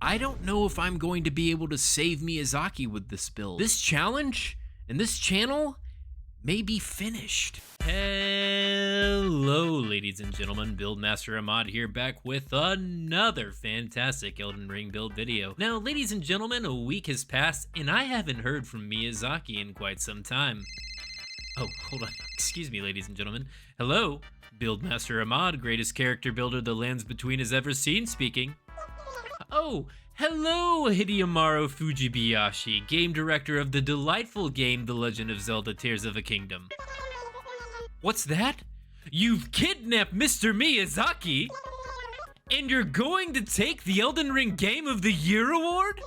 I don't know if I'm going to be able to save Miyazaki with this build. This challenge and this channel may be finished. Hello, ladies and gentlemen, Buildmaster Ahmad here, back with another fantastic Elden Ring build video. Now, ladies and gentlemen, a week has passed and I haven't heard from Miyazaki in quite some time. Oh, hold on. Excuse me, ladies and gentlemen. Hello, Buildmaster Ahmad, greatest character builder the lands between has ever seen, speaking. Oh, hello, Hideyamaru Fujibayashi, game director of the delightful game The Legend of Zelda Tears of a Kingdom. What's that? You've kidnapped Mr. Miyazaki? And you're going to take the Elden Ring Game of the Year award?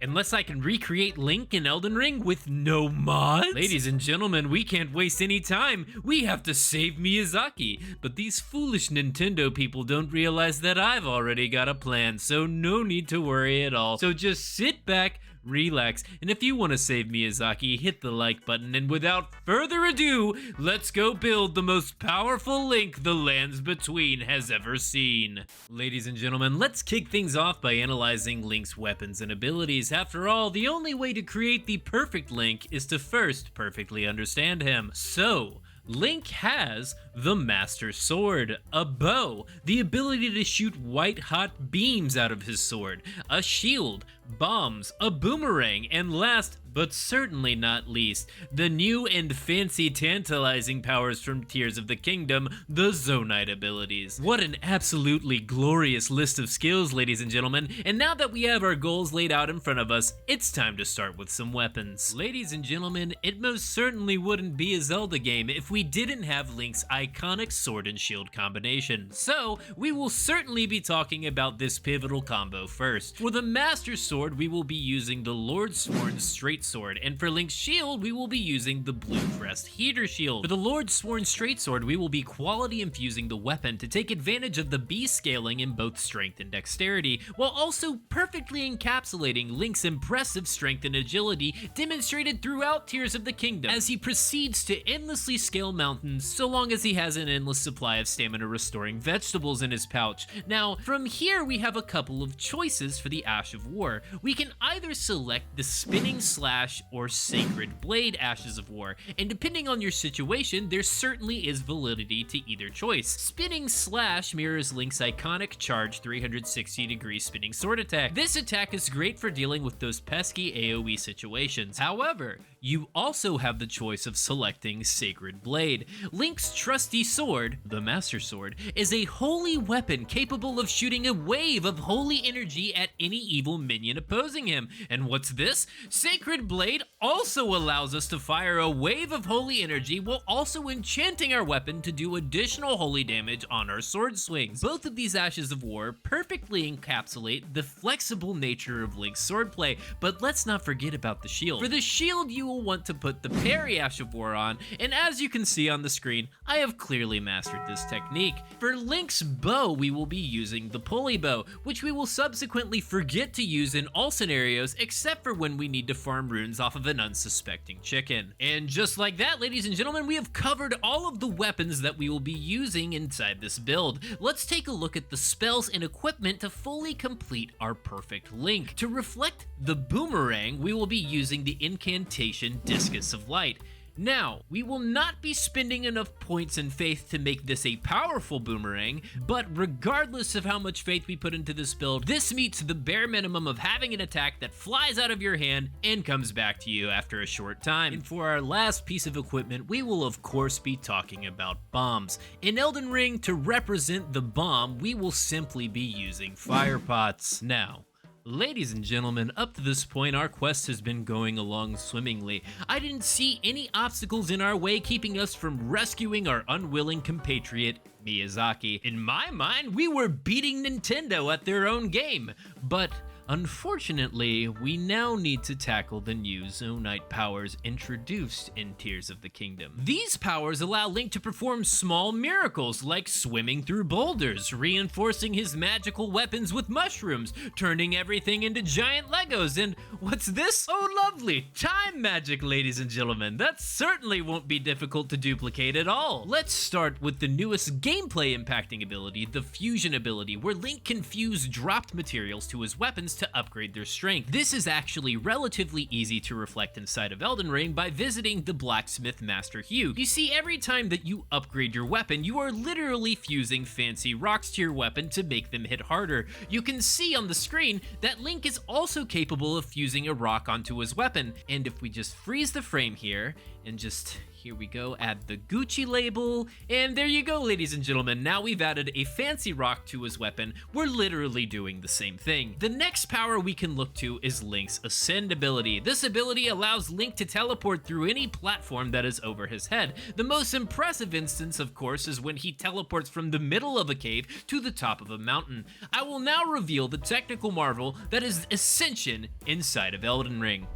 Unless I can recreate Link in Elden Ring with no mods? Ladies and gentlemen, we can't waste any time. We have to save Miyazaki. But these foolish Nintendo people don't realize that I've already got a plan, so no need to worry at all. So just sit back, relax, and if you want to save Miyazaki, hit the like button, and without further ado, let's go build the most powerful Link the lands between has ever seen. Ladies and gentlemen, let's kick things off by analyzing Link's weapons and abilities. After all, the only way to create the perfect Link is to first perfectly understand him. So, Link has the Master Sword, a bow, the ability to shoot white-hot beams out of his sword, a shield, bombs, a boomerang, and last but certainly not least, the new and fancy tantalizing powers from Tears of the Kingdom, the Zonai abilities. What an absolutely glorious list of skills, ladies and gentlemen, and now that we have our goals laid out in front of us, it's time to start with some weapons. Ladies and gentlemen, it most certainly wouldn't be a Zelda game if we didn't have Link's iconic sword and shield combination, so we will certainly be talking about this pivotal combo first. For the Master Sword, we will be using the Lordsworn Straight Sword, and for Link's shield, we will be using the Blue Crest Heater Shield. For the Lordsworn Straight Sword, we will be quality infusing the weapon to take advantage of the B scaling in both strength and dexterity, while also perfectly encapsulating Link's impressive strength and agility demonstrated throughout Tears of the Kingdom as he proceeds to endlessly scale mountains so long as he has an endless supply of stamina restoring vegetables in his pouch. Now, from here we have a couple of choices for the Ash of War. We can either select the Spinning Slash or Sacred Blade Ashes of War, and depending on your situation, there certainly is validity to either choice. Spinning Slash mirrors Link's iconic charge 360-degree spinning sword attack. This attack is great for dealing with those pesky AoE situations. However, you also have the choice of selecting Sacred Blade. Link's trusty sword, the Master Sword, is a holy weapon capable of shooting a wave of holy energy at any evil minion opposing him. And what's this? Sacred Blade also allows us to fire a wave of holy energy while also enchanting our weapon to do additional holy damage on our sword swings. Both of these Ashes of War perfectly encapsulate the flexible nature of Link's swordplay, but let's not forget about the shield. For the shield, you will want to put the Parry Ash of War on, and as you can see on the screen, I have clearly mastered this technique. For Link's bow, we will be using the Pulley Bow, which we will subsequently forget to use in all scenarios except for when we need to farm runes off of an unsuspecting chicken. And just like that, ladies and gentlemen, we have covered all of the weapons that we will be using inside this build. Let's take a look at the spells and equipment to fully complete our perfect Link. To reflect the boomerang, we will be using the incantation Discus of Light. Now, we will not be spending enough points and faith to make this a powerful boomerang, but regardless of how much faith we put into this build, this meets the bare minimum of having an attack that flies out of your hand and comes back to you after a short time. And for our last piece of equipment, we will of course be talking about bombs. In Elden Ring, to represent the bomb, we will simply be using fire pots. Now, ladies and gentlemen, up to this point, our quest has been going along swimmingly. I didn't see any obstacles in our way keeping us from rescuing our unwilling compatriot, Miyazaki. In my mind, we were beating Nintendo at their own game. But Unfortunately, we now need to tackle the new Zonai powers introduced in Tears of the Kingdom. These powers allow Link to perform small miracles like swimming through boulders, reinforcing his magical weapons with mushrooms, turning everything into giant Legos, and what's this? Oh lovely, time magic, ladies and gentlemen. That certainly won't be difficult to duplicate at all. Let's start with the newest gameplay impacting ability, the fusion ability, where Link can fuse dropped materials to his weapons to upgrade their strength. This is actually relatively easy to reflect inside of Elden Ring by visiting the Blacksmith Master Hugh. You see, every time that you upgrade your weapon, you are literally fusing fancy rocks to your weapon to make them hit harder. You can see on the screen that Link is also capable of fusing a rock onto his weapon, and if we just freeze the frame here and just, here we go, add the Gucci label, and there you go, ladies and gentlemen. Now we've added a fancy rock to his weapon. We're literally doing the same thing. The next power we can look to is Link's Ascend ability. This ability allows Link to teleport through any platform that is over his head. The most impressive instance, of course, is when he teleports from the middle of a cave to the top of a mountain. I will now reveal the technical marvel that is Ascension inside of Elden Ring.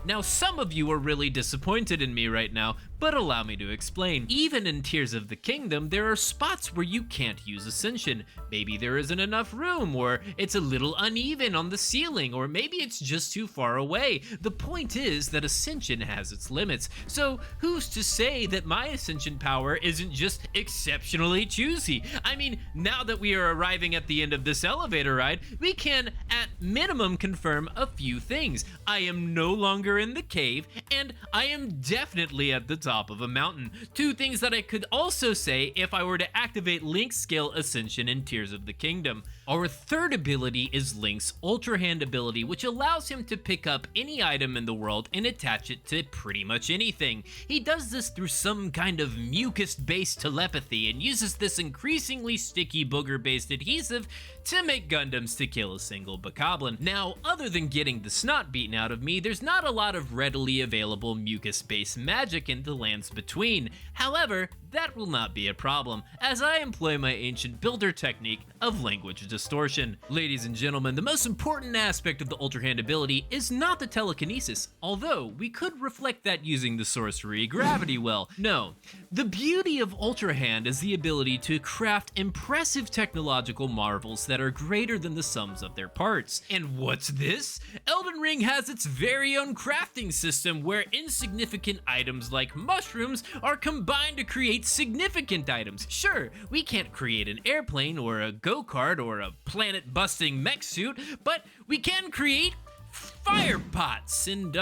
Now, some of you are really disappointed in me right now, but allow me to explain. Even in Tears of the Kingdom, there are spots where you can't use Ascension. Maybe there isn't enough room, or it's a little uneven on the ceiling, or maybe it's just too far away. The point is that Ascension has its limits, so who's to say that my Ascension power isn't just exceptionally choosy? I mean, now that we are arriving at the end of this elevator ride, we can, at minimum, confirm a few things. I am no longer in the cave, and I am definitely at the top of a mountain. Two things that I could also say if I were to activate Link's Scale Ascension in Tears of the Kingdom. Our third ability is Link's Ultrahand ability, which allows him to pick up any item in the world and attach it to pretty much anything. He does this through some kind of mucus-based telepathy and uses this increasingly sticky booger-based adhesive to make Gundams to kill a single bokoblin. Now, other than getting the snot beaten out of me, there's not a lot of readily available mucus-based magic in the lands between. However, that will not be a problem, as I employ my ancient builder technique of language distortion. Ladies and gentlemen, the most important aspect of the Ultrahand ability is not the telekinesis, although we could reflect that using the sorcery Gravity Well. No, the beauty of Ultrahand is the ability to craft impressive technological marvels that are greater than the sums of their parts. And what's this? Elden Ring has its very own crafting system where insignificant items like mushrooms are combined to create significant items. Sure, we can't create an airplane or a go-kart or a planet-busting mech suit, but we can create fire pots and,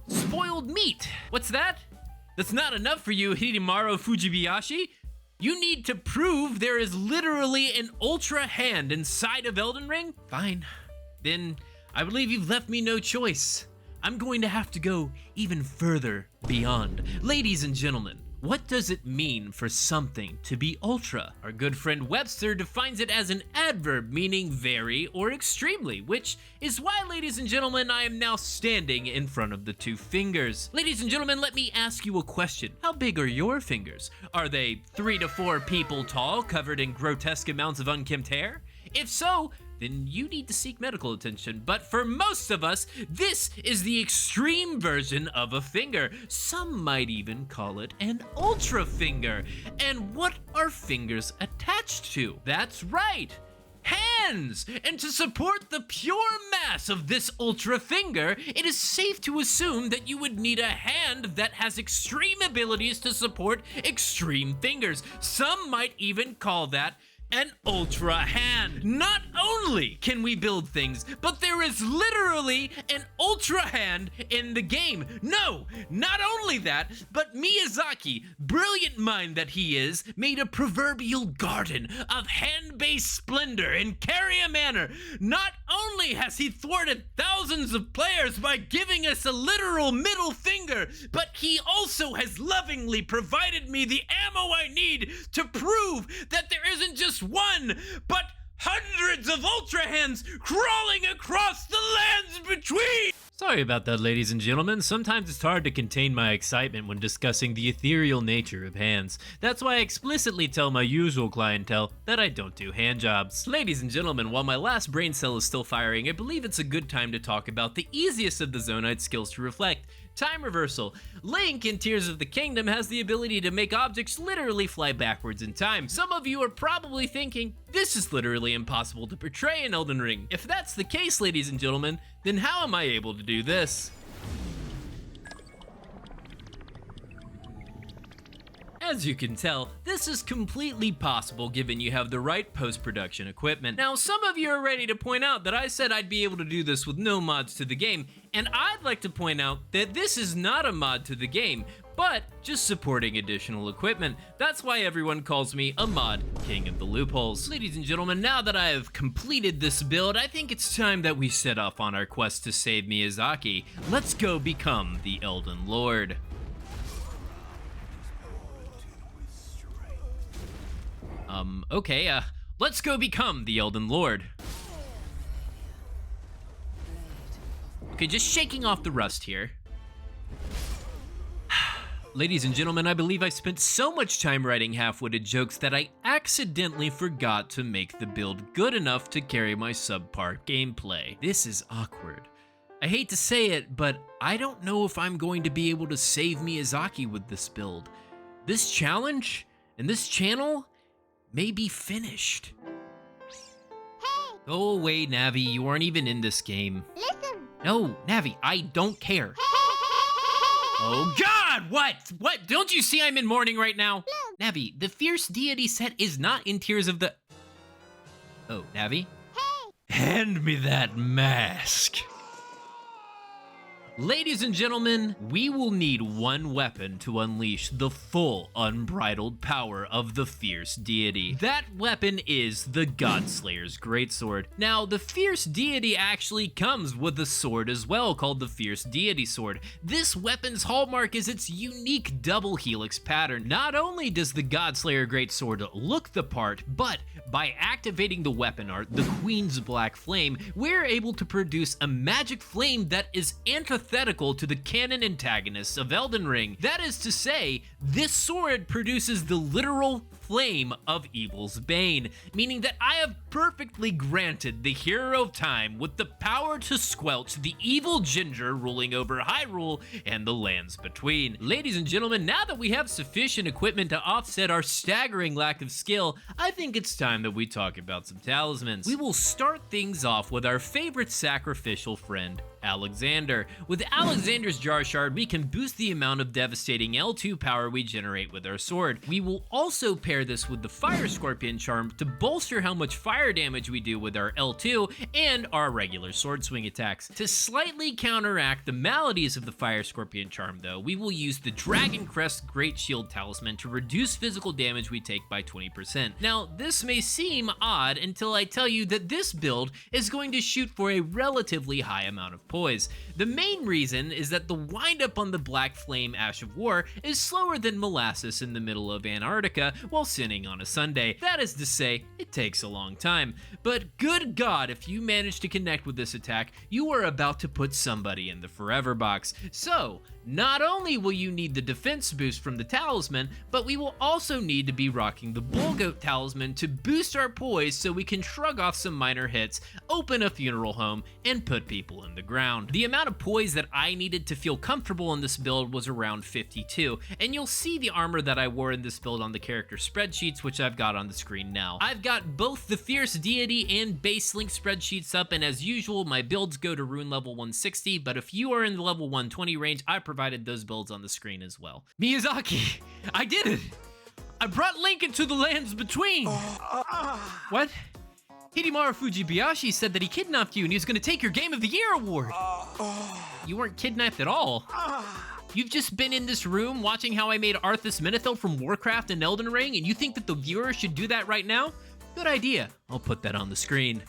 spoiled meat. What's that? That's not enough for you, Hidemaru Fujibayashi? You need to prove there is literally an Ultra Hand inside of Elden Ring? Fine. Then I believe you've left me no choice. I'm going to have to go even further beyond. Ladies and gentlemen, what does it mean for something to be ultra? Our good friend Webster defines it as an adverb meaning very or extremely, which is why, ladies and gentlemen, I am now standing in front of the two fingers. Ladies and gentlemen, let me ask you a question. How big are your fingers? Are they 3 to 4 people tall, covered in grotesque amounts of unkempt hair? If so, then you need to seek medical attention. But for most of us, this is the extreme version of a finger. Some might even call it an ultra finger. And what are fingers attached to? That's right, hands! And to support the pure mass of this ultra finger, it is safe to assume that you would need a hand that has extreme abilities to support extreme fingers. Some might even call that an ultra hand. Not only can we build things, but there is literally an ultra hand in the game. No, not only that, but Miyazaki, brilliant mind that he is, made a proverbial garden of hand-based splendor in Caria Manor. Not only has he thwarted thousands of players by giving us a literal middle finger, but he also has lovingly provided me the ammo I need to prove that there isn't just one, but hundreds of Ultra Hands crawling across the lands between! Sorry about that, ladies and gentlemen. Sometimes it's hard to contain my excitement when discussing the ethereal nature of hands. That's why I explicitly tell my usual clientele that I don't do hand jobs. Ladies and gentlemen, while my last brain cell is still firing, I believe it's a good time to talk about the easiest of the Zonai skills to reflect. Time reversal. Link in Tears of the Kingdom has the ability to make objects literally fly backwards in time. Some of you are probably thinking, this is literally impossible to portray in Elden Ring. If that's the case, ladies and gentlemen, then how am I able to do this? As you can tell, this is completely possible given you have the right post-production equipment. Now, some of you are ready to point out that I said I'd be able to do this with no mods to the game, and I'd like to point out that this is not a mod to the game, but just supporting additional equipment. That's why everyone calls me a mod king of the loopholes. Ladies and gentlemen, now that I have completed this build, I think it's time that we set off on our quest to save Miyazaki. Let's go become the Elden Lord. Okay, let's go become the Elden Lord. Okay, just shaking off the rust here. Ladies and gentlemen, I believe I spent so much time writing half-witted jokes that I accidentally forgot to make the build good enough to carry my subpar gameplay. This is awkward. I hate to say it, but I don't know if I'm going to be able to save Miyazaki with this build. This challenge and this channel may be finished. Hey! Go away, Navi. You aren't even in this game. Listen! No, Navi, I don't care. Hey! Oh God, what? What? Don't you see I'm in mourning right now? No. Navi, the fierce deity set is not in Tears of the... Oh, Navi? Hey! Hand me that mask. Ladies and gentlemen, we will need one weapon to unleash the full unbridled power of the fierce deity. That weapon is the Godslayer's Greatsword. Now, the fierce deity actually comes with a sword as well called the Fierce Deity Sword. This weapon's hallmark is its unique double helix pattern. Not only does the Godslayer Greatsword look the part, but by activating the weapon art, the Queen's Black Flame, we're able to produce a magic flame that is antithetical to the canon antagonists of Elden Ring. That is to say, this sword produces the literal flame of evil's bane, meaning that I have perfectly granted the hero of time with the power to squelch the evil ginger ruling over Hyrule and the lands between. Ladies and gentlemen, now that we have sufficient equipment to offset our staggering lack of skill, I think it's time that we talk about some talismans. We will start things off with our favorite sacrificial friend, Alexander. With Alexander's Jar Shard, we can boost the amount of devastating L2 power we generate with our sword. We will also pair this with the Fire Scorpion Charm to bolster how much fire damage we do with our L2 and our regular sword swing attacks. To slightly counteract the maladies of the Fire Scorpion Charm though, we will use the Dragon Crest Great Shield Talisman to reduce physical damage we take by 20%. Now, this may seem odd until I tell you that this build is going to shoot for a relatively high amount of poise. The main reason is that the windup on the Black Flame Ash of War is slower than molasses in the middle of Antarctica while sinning on a Sunday. That is to say, it takes a long time. But good God, if you manage to connect with this attack, you are about to put somebody in the forever box. So, not only will you need the defense boost from the talisman, but we will also need to be rocking the Bull Goat talisman to boost our poise so we can shrug off some minor hits, open a funeral home, and put people in the ground. The amount of poise that I needed to feel comfortable in this build was around 52, and you'll see the armor that I wore in this build on the character spreadsheets, which I've got on the screen now. I've got both the Fierce Deity and Base Link spreadsheets up, and as usual, my builds go to rune level 160, but if you are in the level 120 range, I provided those builds on the screen as well. Miyazaki, I did it! I brought Link into the lands between! What? Hidemaru Fujibayashi said that he kidnapped you and he was gonna take your Game of the Year award! You weren't kidnapped at all. You've just been in this room watching how I made Arthas Menethil from Warcraft and Elden Ring, and you think that the viewer should do that right now? Good idea. I'll put that on the screen.